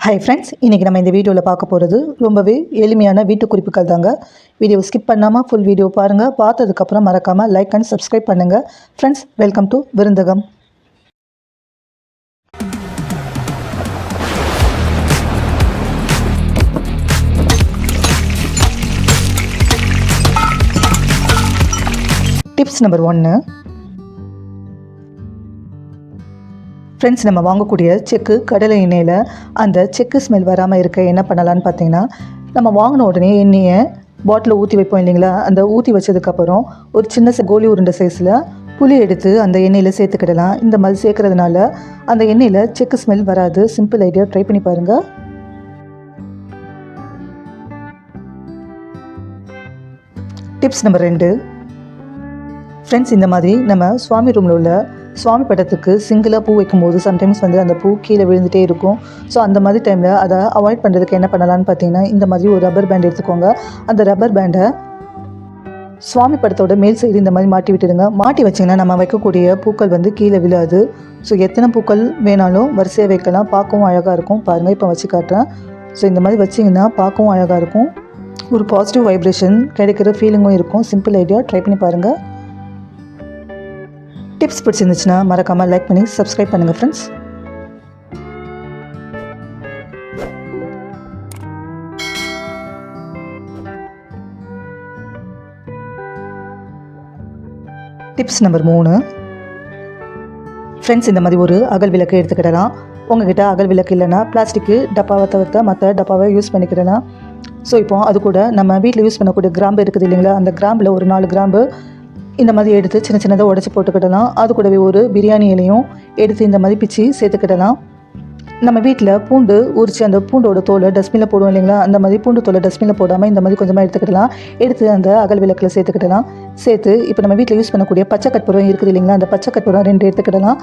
Hi friends, இன்றைக்கி நம்ம இந்த வீடியோவில் பார்க்க போகிறது ரொம்பவே எளிமையான வீட்டு குறிப்புகள் தாங்க. வீடியோ ஸ்கிப் பண்ணாமல் ஃபுல் வீடியோ பாருங்கள். பார்த்ததுக்கப்புறம் மறக்காமல் லைக் அண்ட் சப்ஸ்கிரைப் பண்ணுங்கள். Friends, welcome to விருந்தகம். Tips number 1. Friends, நம்ம வாங்கக்கூடிய செக்கு கடலை எண்ணெயில் அந்த செக்கு ஸ்மெல் வராமல் இருக்க என்ன பண்ணலான்னு பார்த்தீங்கன்னா, நம்ம வாங்கின உடனே எண்ணெயை பாட்டிலில் ஊற்றி வைப்போம் இல்லைங்களா? அந்த ஊற்றி வச்சதுக்கப்புறம் ஒரு சின்ன கோலி உருண்டை சைஸில் புளி எடுத்து அந்த எண்ணெயில் சேர்த்துக்கிடலாம். இந்த மாதிரி சேர்க்குறதுனால அந்த எண்ணெயில் செக்கு ஸ்மெல் வராது. சிம்பிள் ஐடியா, ட்ரை பண்ணி பாருங்கள். Tips number 2. ஃப்ரெண்ட்ஸ், இந்த மாதிரி நம்ம சுவாமி ரூமில் உள்ள சுவாமி படத்துக்கு சிங்கிளாக பூ வைக்கும்போது சம்டைம்ஸ் அந்த பூ கீழே விழுந்துகிட்டே இருக்கும். ஸோ அந்த மாதிரி டைமில் அதை அவாய்ட் பண்ணுறதுக்கு என்ன பண்ணலான்னு பார்த்தீங்கன்னா, இந்த மாதிரி ஒரு ரப்பர் பேண்ட் எடுத்துக்கோங்க. அந்த ரப்பர் பேண்டை சுவாமி படத்தோட மேல் சைடு இந்த மாதிரி மாட்டி விட்டுடுங்க. மாட்டி வச்சிங்கன்னா நம்ம வைக்கக்கூடிய பூக்கள் கீழே விழாது. ஸோ எத்தனை பூக்கள் வேணாலும் வரிசையாக வைக்கலாம். பார்க்கவும் அழகாக இருக்கும். பாருங்கள், இப்போ வச்சு காட்டுறேன். ஸோ இந்த மாதிரி வச்சிங்கன்னா பார்க்கவும் அழகாக இருக்கும். ஒரு பாசிட்டிவ் வைப்ரேஷன் கிடைக்கிற ஃபீலிங்கும் இருக்கும். சிம்பிள் ஐடியா, ட்ரை பண்ணி பாருங்கள். டிப்ஸ் பிடிச்சிருந்துச்சுன்னா மறக்காமல் லைக் பண்ணி சப்ஸ்கிரைப் பண்ணுங்கள் ஃப்ரெண்ட்ஸ். Tips number 3. ஃப்ரெண்ட்ஸ், இந்த மாதிரி ஒரு அகல் விளக்கு எடுத்துக்கிடலாம். உங்ககிட்ட அகல் விளக்கு இல்லைன்னா பிளாஸ்டிக்கு டப்பாவை தவிர்த்த மற்ற டப்பாவை யூஸ் பண்ணிக்கிடலாம். ஸோ இப்போ அது கூட நம்ம வீட்டில் யூஸ் பண்ணக்கூடிய கிராம்பு இருக்குது இல்லைங்களா? அந்த கிராம்பில் ஒரு 4 கிராம்பு இந்த மாதிரி எடுத்து சின்ன சின்னதாக உடச்சி போட்டுக்கிடலாம். அது கூடவே ஒரு பிரியாணி இலையும் எடுத்து இந்த மாதிரி பிச்சு சேர்த்துக்கிடலாம். நம்ம வீட்டில் பூண்டு உரித்து அந்த பூண்டோட தோலை டஸ்ட்பினில் போடுவோம் இல்லைங்களா? அந்த மாதிரி பூண்டு தோலை டஸ்ட்பினில் போடாமல் இந்த மாதிரி கொஞ்சமாக எடுத்துக்கிடலாம். எடுத்து அந்த அகல் விளக்கில் சேர்த்துக்கிடலாம். சேர்த்து இப்போ நம்ம வீட்டில் யூஸ் பண்ணக்கூடிய பச்சை கற்பூரம் இருக்குது இல்லைங்களா? அந்த பச்சை கற்பூரம் 2 எடுத்துக்கிடலாம்.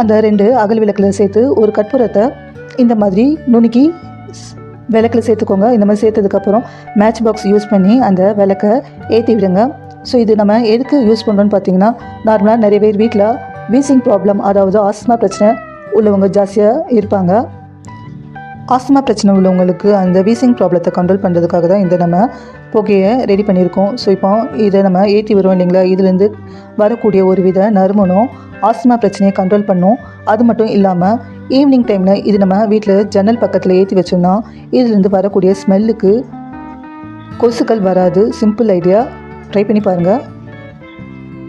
அந்த 2 அகல் விளக்கில் சேர்த்து ஒரு கற்பூரத்தை இந்த மாதிரி நுணுக்கி விளக்கில் சேர்த்துக்கோங்க. இந்த மாதிரி சேர்த்ததுக்கப்புறம் மேட்ச் பாக்ஸ் யூஸ் பண்ணி அந்த விளக்கை ஏற்றி விடுங்க. ஸோ இது நம்ம எதுக்கு யூஸ் பண்ணுறோன்னு பார்த்தீங்கன்னா, நார்மலாக நிறைய பேர் வீட்டில் வீசிங் ப்ராப்ளம், அதாவது ஆஸ்மா பிரச்சனை உள்ளவங்க ஜாஸ்தியாக இருப்பாங்க. ஆஸ்மா பிரச்சனை உள்ளவங்களுக்கு அந்த வீசிங் ப்ராப்ளத்தை கண்ட்ரோல் பண்ணுறதுக்காக தான் இந்த நம்ம புகையை ரெடி பண்ணியிருக்கோம். ஸோ இப்போ இதை நம்ம ஏற்றி வருவோம் இல்லைங்களா? இதுலேருந்து வரக்கூடிய ஒரு வித நறுமணம் ஆஸ்மா பிரச்சனையை கண்ட்ரோல் பண்ணும். அது மட்டும் இல்லாமல் ஈவினிங் டைமில் இது நம்ம வீட்டில் ஜன்னல் பக்கத்தில் ஏற்றி வச்சோம்னா இதுலேருந்து வரக்கூடிய ஸ்மெல்லுக்கு கொசுக்கள் வராது. சிம்பிள் ஐடியா, ட்ரை பண்ணி பாருங்கள்.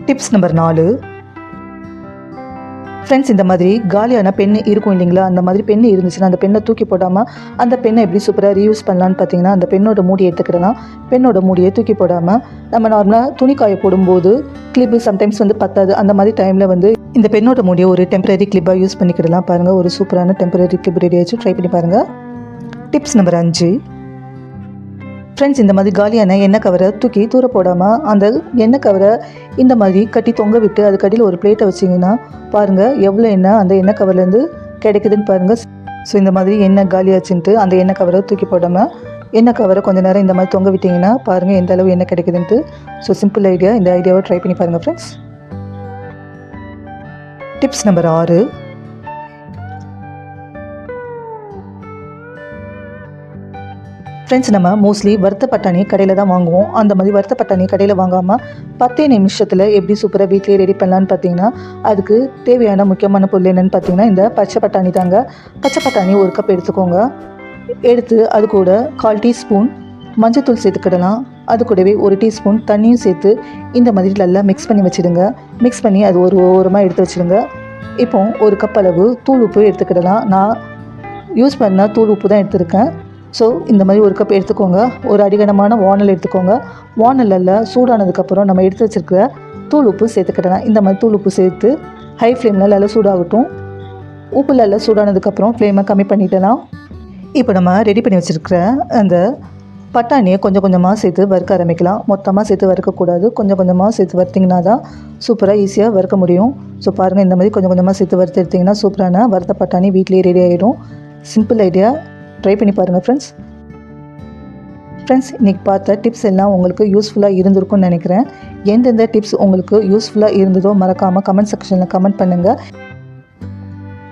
Tips number 4. ஃப்ரெண்ட்ஸ், இந்த மாதிரி காலியான பென் இருக்கும் இல்லைங்களா? அந்த மாதிரி பென் இருந்துச்சுன்னா அந்த பெண்ணை தூக்கி போடாமல் அந்த பெண்ணை எப்படி சூப்பராக ரீயூஸ் பண்ணலான்னு பார்த்தீங்கன்னா, அந்த பெண்ணோட மூடியை எடுத்துக்கிடலாம். பெண்ணோட மூடியை தூக்கி போடாமல் நம்ம நார்மலாக துணி காய போடும்போது கிளிப்பு சம்டைம்ஸ் பத்தாது. அந்த மாதிரி டைமில் இந்த பெண்ணோட மூடியை ஒரு டெம்பரரி கிளிப்பாக யூஸ் பண்ணிக்கிடலாம். பாருங்கள், ஒரு சூப்பரான டெம்பரரி கிளிப் ரெடி ஆச்சு. ட்ரை பண்ணி பாருங்கள். Tips number 5. ஃப்ரெண்ட்ஸ், இந்த மாதிரி காலியான எண்ணெய் கவரை தூக்கி தூர போடாமல் அந்த எண்ணெய் கவரை இந்த மாதிரி கட்டி தொங்க விட்டு அதுக்கு அடியில் ஒரு பிளேட்டை வச்சிங்கன்னா பாருங்கள் எவ்வளோ எண்ணெய் அந்த எண்ணெய் கவர்லேருந்து கிடைக்குதுன்னு பாருங்கள். ஸோ இந்த மாதிரி எண்ணெய் காலியாச்சுன்ட்டு அந்த எண்ணெய் கவரை தூக்கி போடாமல் எண்ணெய் கவரை கொஞ்சம் நேரம் இந்த மாதிரி தொங்க விட்டிங்கன்னா பாருங்கள் எந்த அளவு எண்ணெய் கிடைக்குதுன்ட்டு. ஸோ சிம்பிள் ஐடியா, இந்த ஐடியாவை ட்ரை பண்ணி பாருங்கள் ஃப்ரெண்ட்ஸ். Tips number 6. ஃப்ரெண்ட்ஸ், நம்ம மோஸ்ட்லி வறுத்த பட்டாணி கடையில் தான் வாங்குவோம். அந்த மாதிரி வறுத்த பட்டாணி கடையில் வாங்காமல் 10 நிமிஷத்தில் எப்படி சூப்பராக வீட்டிலே ரெடி பண்ணலான்னு பார்த்தீங்கன்னா, அதுக்கு தேவையான முக்கியமான பொருள் என்னென்னு பார்த்தீங்கன்னா, இந்த பச்சை பட்டாணி தாங்க. பச்சை பட்டாணி 1 கப் எடுத்துக்கோங்க. எடுத்து அது கூட 1/4 டீஸ்பூன் மஞ்சத்தூள் சேர்த்துக்கிடலாம். அது கூடவே 1 டீஸ்பூன் தண்ணியும் சேர்த்து இந்த மாதிரி நல்லா மிக்ஸ் பண்ணி வச்சுடுங்க. மிக்ஸ் பண்ணி அது ஒரு ஓரமாக எடுத்து வச்சுடுங்க. இப்போ 1 கப் அளவு தூள் உப்பு எடுத்துக்கிடலாம். நான் யூஸ் பண்ண தூள் உப்பு தான் எடுத்துருக்கேன். ஸோ இந்த மாதிரி 1 கப் எடுத்துக்கோங்க. ஒரு அடிகனமான வானல் எடுத்துக்கோங்க. வானலில் சூடானதுக்கப்புறம் நம்ம எடுத்து வச்சுருக்கிற தூள் உப்பு சேர்த்துக்கிடலாம். இந்த மாதிரி தூள் உப்பு சேர்த்து ஹை ஃப்ளேமில் நல்லா சூடாகட்டும். உப்பு நல்லா சூடானதுக்கப்புறம் ஃப்ளேமை கம்மி பண்ணிடலாம். இப்போ நம்ம ரெடி பண்ணி வச்சுருக்கிற அந்த பட்டாணியை கொஞ்சம் கொஞ்சமாக சேர்த்து வறுக்க ஆரம்பிக்கலாம். மொத்தமாக சேர்த்து வறுக்கக்கூடாது. கொஞ்சம் கொஞ்சமாக சேர்த்து வறுத்திங்கன்னா தான் சூப்பராக ஈஸியாக வறுக்க முடியும். ஸோ பாருங்கள், இந்த மாதிரி கொஞ்சம் கொஞ்சமாக சேர்த்து வறுத்து எடுத்திங்கன்னா சூப்பரான வறுத்த பட்டாணி வீட்டிலேயே ரெடி ஆகிடும். சிம்பிள் ஐடியா, ட்ரை பண்ணி பாருங்கள் ஃப்ரெண்ட்ஸ். ஃப்ரெண்ட்ஸ், இன்றைக்கி பார்த்த டிப்ஸ் எல்லாம் உங்களுக்கு யூஸ்ஃபுல்லாக இருந்திருக்கும்னு நினைக்கிறேன். எந்தெந்த டிப்ஸ் உங்களுக்கு யூஸ்ஃபுல்லாக இருந்ததோ மறக்காமல் கமெண்ட் செக்ஷனில் கமெண்ட் பண்ணுங்கள்.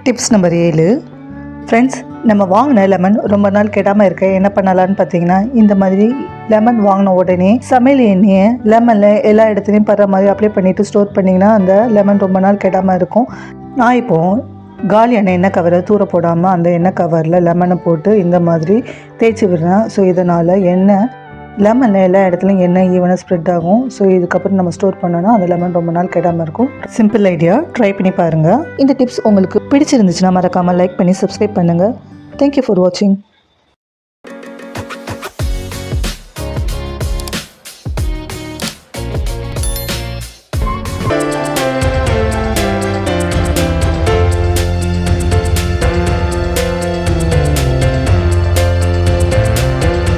Tips number 7. ஃப்ரெண்ட்ஸ், நம்ம வாங்கின லெமன் ரொம்ப நாள் கெடாமல் இருக்க என்ன பண்ணலான்னு பார்த்தீங்கன்னா, இந்த மாதிரி லெமன் வாங்கின உடனே சமையல் எண்ணெயை லெமனில் எல்லா இடத்துலையும் படுற மாதிரி அப்ளை பண்ணிவிட்டு ஸ்டோர் பண்ணிங்கன்னா அந்த லெமன் ரொம்ப நாள் கெடாமல் இருக்கும். நான் இப்போது காலியான எண்ணெய் கவரை தூர போடாமல் அந்த எண்ணெய் கவரில் லெமனை போட்டு இந்த மாதிரி தேய்ச்சி விடுறேன். ஸோ இதனால் லெமனில் எல்லா இடத்துலையும் எண்ணெய் ஈவனாக ஸ்ப்ரெட் ஆகும். ஸோ இதுக்கப்புறம் நம்ம ஸ்டோர் பண்ணோன்னா அந்த லெமன் ரொம்ப நாள் கெடாமல் இருக்கும். சிம்பிள் ஐடியா, ட்ரை பண்ணி பாருங்கள். இந்த டிப்ஸ் உங்களுக்கு பிடிச்சிருந்துச்சுன்னா மறக்காமல் லைக் பண்ணி சப்ஸ்கிரைப் பண்ணுங்கள். தேங்க்யூ ஃபார் வாட்சிங்.